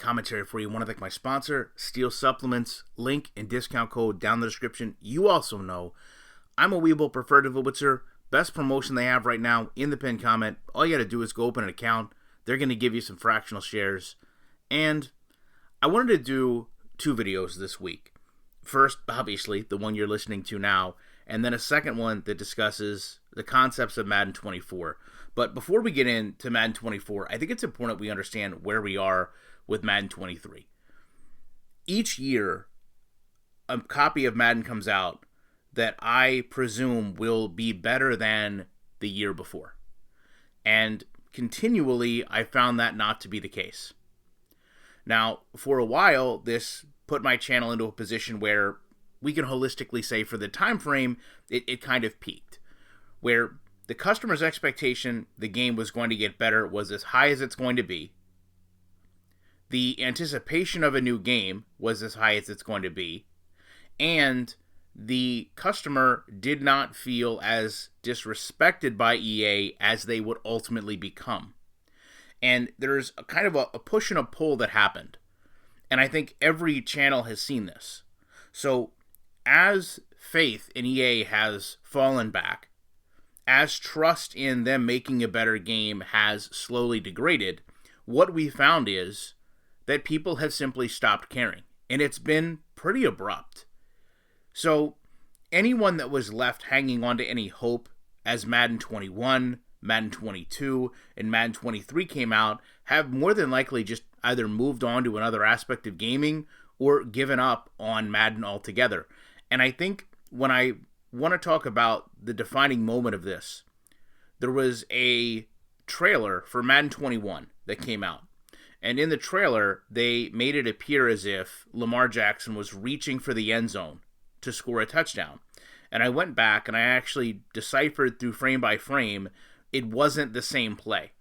commentary for you. Want to thank my sponsor, Steel Supplements. Link and discount code down in the description. You also know I'm a Weeble preferred to Vlitzer. Best promotion they have right now in the pinned comment. All you got to do is go open an account. They're going to give you some fractional shares. And I wanted to do 2 videos this week. First, obviously, the one you're listening to now, and then a second one that discusses the concepts of Madden 24. But before we get into Madden 24, I think it's important we understand where we are with Madden 23. Each year, a copy of Madden comes out that I presume will be better than the year before. And continually, I found that not to be the case. Now, for a while, this put my channel into a position where we can holistically say for the time frame, it kind of peaked. Where the customer's expectation the game was going to get better was as high as it's going to be. The anticipation of a new game was as high as it's going to be. And the customer did not feel as disrespected by EA as they would ultimately become. And there's a kind of a push and a pull that happened. And I think every channel has seen this. So as faith in EA has fallen back, as trust in them making a better game has slowly degraded, what we found is that people have simply stopped caring. And it's been pretty abrupt. So anyone that was left hanging on to any hope as Madden 21, Madden 22, and Madden 23 came out have more than likely just either moved on to another aspect of gaming or given up on Madden altogether. And I think when I want to talk about the defining moment of this, there was a trailer for Madden 21 that came out. And in the trailer, they made it appear as if Lamar Jackson was reaching for the end zone to score a touchdown. And I went back and I actually deciphered through frame by frame, it wasn't the same play.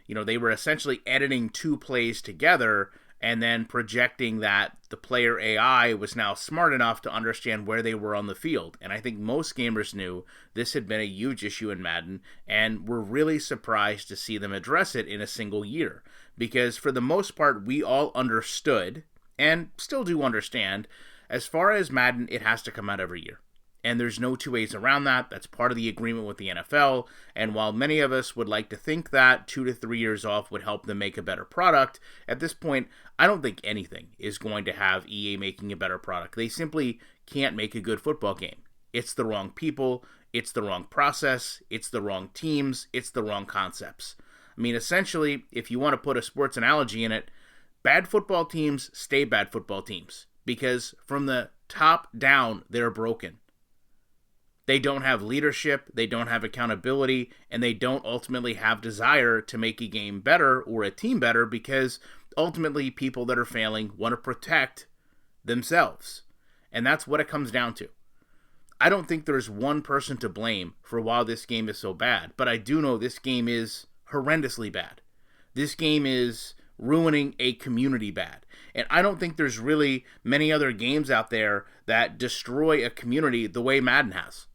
You know, they were essentially editing 2 plays together and then projecting that the player AI was now smart enough to understand where they were on the field. And I think most gamers knew this had been a huge issue in Madden and were really surprised to see them address it in a single year. Because for the most part, we all understood, and still do understand, as far as Madden, it has to come out every year. And there's no 2 ways around that. That's part of the agreement with the NFL. And while many of us would like to think that 2 to 3 years off would help them make a better product, at this point, I don't think anything is going to have EA making a better product. They simply can't make a good football game. It's the wrong people. It's the wrong process. It's the wrong teams. It's the wrong concepts. I mean, essentially, if you want to put a sports analogy in it, bad football teams stay bad football teams. Because from the top down, they're broken. They don't have leadership, they don't have accountability, and they don't ultimately have desire to make a game better or a team better because ultimately people that are failing want to protect themselves. And that's what it comes down to. I don't think there's one person to blame for why this game is so bad, but I do know this game is horrendously bad. This game is ruining a community bad. And I don't think there's really many other games out there that destroy a community the way Madden has.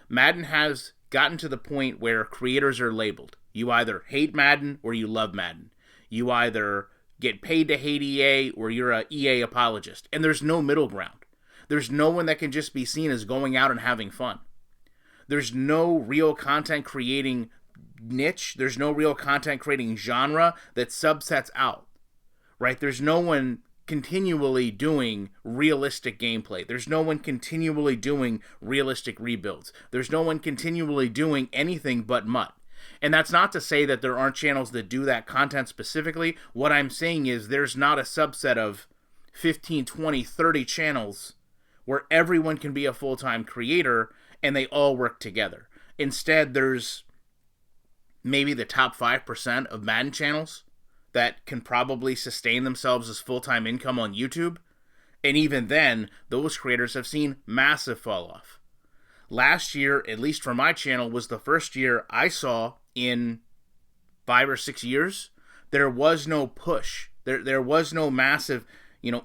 Madden has gotten to the point where creators are labeled. You either hate Madden or you love Madden. You either get paid to hate EA or you're a EA apologist. And there's no middle ground. There's no one that can just be seen as going out and having fun. There's no real content creating niche. There's no real content creating genre that subsets out. Right? There's no one continually doing realistic gameplay. There's no one continually doing realistic rebuilds. There's no one continually doing anything but MUT. And that's not to say that there aren't channels that do that content specifically. What I'm saying is there's not a subset of 15, 20, 30 channels where everyone can be a full-time creator and they all work together. Instead, there's maybe the top 5% of Madden channels that can probably sustain themselves as full-time income on YouTube. And even then, those creators have seen massive fall off. Last year, at least for my channel, was the first year I saw in 5 or 6 years, there was no push. There was no massive,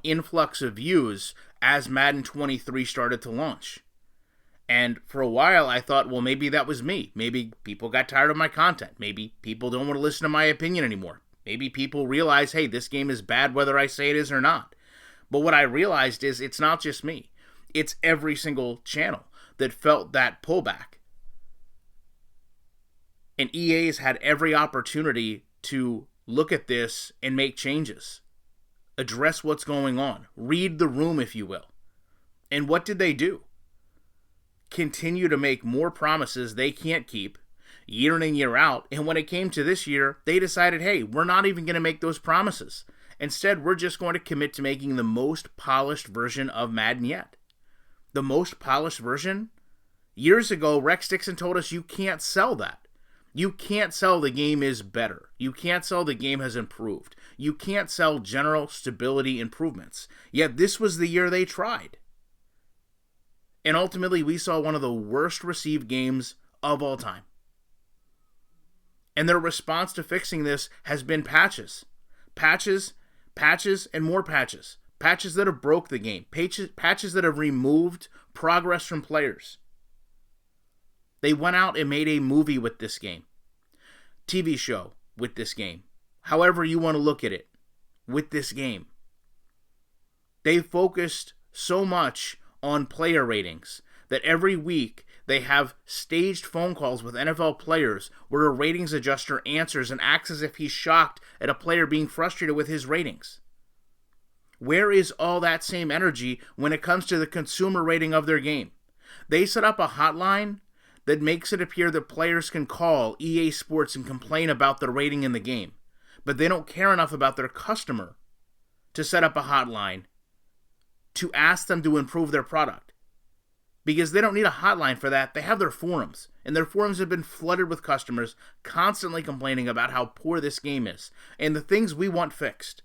influx of views as Madden 23 started to launch. And for a while, I thought, well, maybe that was me. Maybe people got tired of my content. Maybe people don't want to listen to my opinion anymore. Maybe people realize, hey, this game is bad whether I say it is or not. But what I realized is it's not just me. It's every single channel that felt that pullback. And EA has had every opportunity to look at this and make changes. Address what's going on. Read the room, if you will. And what did they do? Continue to make more promises they can't keep, year in and year out. And when it came to this year, they decided, hey, we're not even going to make those promises. Instead, we're just going to commit to making the most polished version of Madden yet. The most polished version? Years ago, Rex Dixon told us you can't sell that. You can't sell the game is better. You can't sell the game has improved. You can't sell general stability improvements. Yet this was the year they tried. And ultimately, we saw one of the worst received games of all time. And their response to fixing this has been patches. Patches, and more patches. Patches that have broke the game. Patches that have removed progress from players. They went out and made a movie with this game. TV show with this game. However you want to look at it. With this game. They focused so much on player ratings that every week they have staged phone calls with NFL players where a ratings adjuster answers and acts as if he's shocked at a player being frustrated with his ratings. Where is all that same energy when it comes to the consumer rating of their game? They set up a hotline that makes it appear that players can call EA Sports and complain about the rating in the game, but they don't care enough about their customer to set up a hotline to ask them to improve their product. Because they don't need a hotline for that. They have their forums, and their forums have been flooded with customers constantly complaining about how poor this game is and the things we want fixed.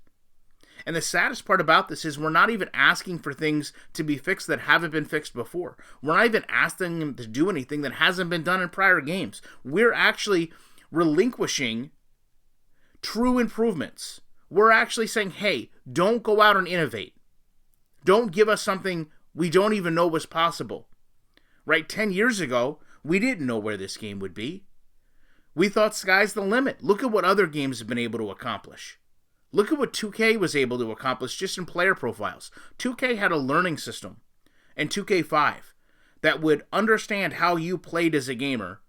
And the saddest part about this is we're not even asking for things to be fixed that haven't been fixed before. We're not even asking them to do anything that hasn't been done in prior games. We're actually relinquishing true improvements. We're actually saying, hey, don't go out and innovate. Don't give us something we don't even know was possible. Right? 10 years ago, we didn't know where this game would be. We thought sky's the limit. Look at what other games have been able to accomplish. Look at what 2K was able to accomplish just in player profiles. 2K had a learning system, and 2K5, that would understand how you played as a gamer,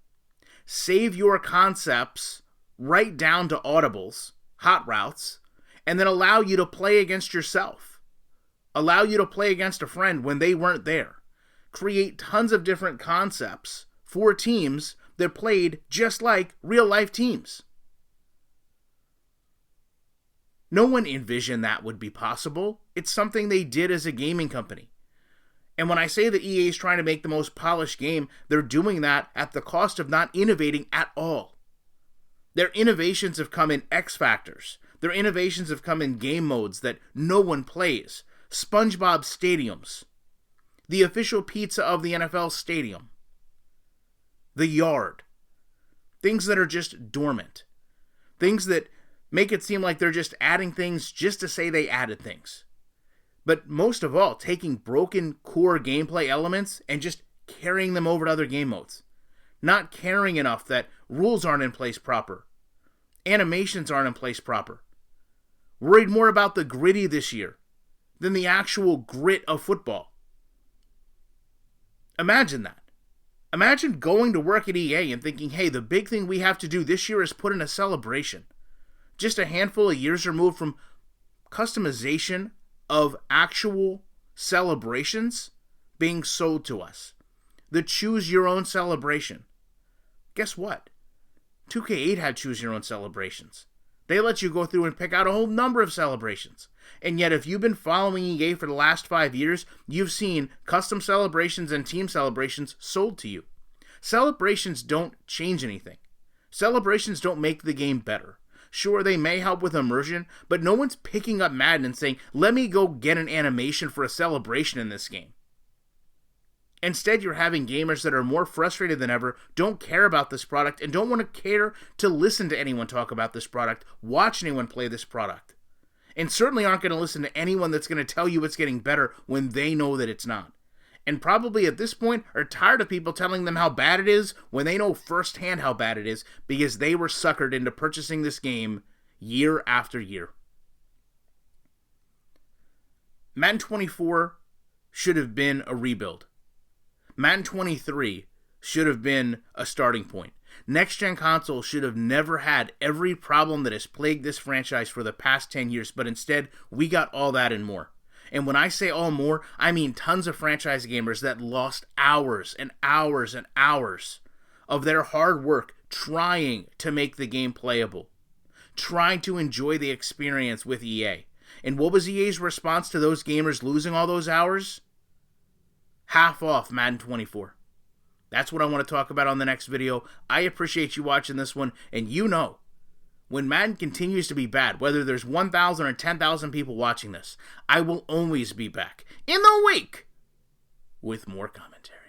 save your concepts right down to audibles, hot routes, and then allow you to play against yourself. Allow you to play against a friend when they weren't there. Create tons of different concepts for teams that played just like real-life teams. No one envisioned that would be possible. It's something they did as a gaming company. And when I say that EA is trying to make the most polished game, they're doing that at the cost of not innovating at all. Their innovations have come in X Factors. Their innovations have come in game modes that no one plays. SpongeBob stadiums. The official pizza of the NFL stadium. The yard. Things that are just dormant. Things that make it seem like they're just adding things just to say they added things. But most of all, taking broken core gameplay elements and just carrying them over to other game modes. Not caring enough that rules aren't in place proper. Animations aren't in place proper. Worried more about the gritty this year than the actual grit of football. Imagine that. Imagine going to work at EA and thinking, hey, the big thing we have to do this year is put in a celebration. Just a handful of years removed from customization of actual celebrations being sold to us. The choose your own celebration. Guess what? 2K8 had choose your own celebrations. They let you go through and pick out a whole number of celebrations. And yet if you've been following EA for the last 5 years, you've seen custom celebrations and team celebrations sold to you. Celebrations don't change anything. Celebrations don't make the game better. Sure, they may help with immersion, but no one's picking up Madden and saying, let me go get an animation for a celebration in this game. Instead, you're having gamers that are more frustrated than ever, don't care about this product, and don't want to care to listen to anyone talk about this product, watch anyone play this product. And certainly aren't going to listen to anyone that's going to tell you it's getting better when they know that it's not. And probably at this point are tired of people telling them how bad it is when they know firsthand how bad it is because they were suckered into purchasing this game year after year. Madden 24 should have been a rebuild. Madden 23 should have been a starting point. Next-gen console should have never had every problem that has plagued this franchise for the past 10 years, but instead, we got all that and more. And when I say all more, I mean tons of franchise gamers that lost hours and hours and hours of their hard work trying to make the game playable, trying to enjoy the experience with EA. And what was EA's response to those gamers losing all those hours? Half off Madden 24. That's what I want to talk about on the next video. I appreciate you watching this one, and you know, when Madden continues to be bad, whether there's 1,000 or 10,000 people watching this, I will always be back in the week with more commentary.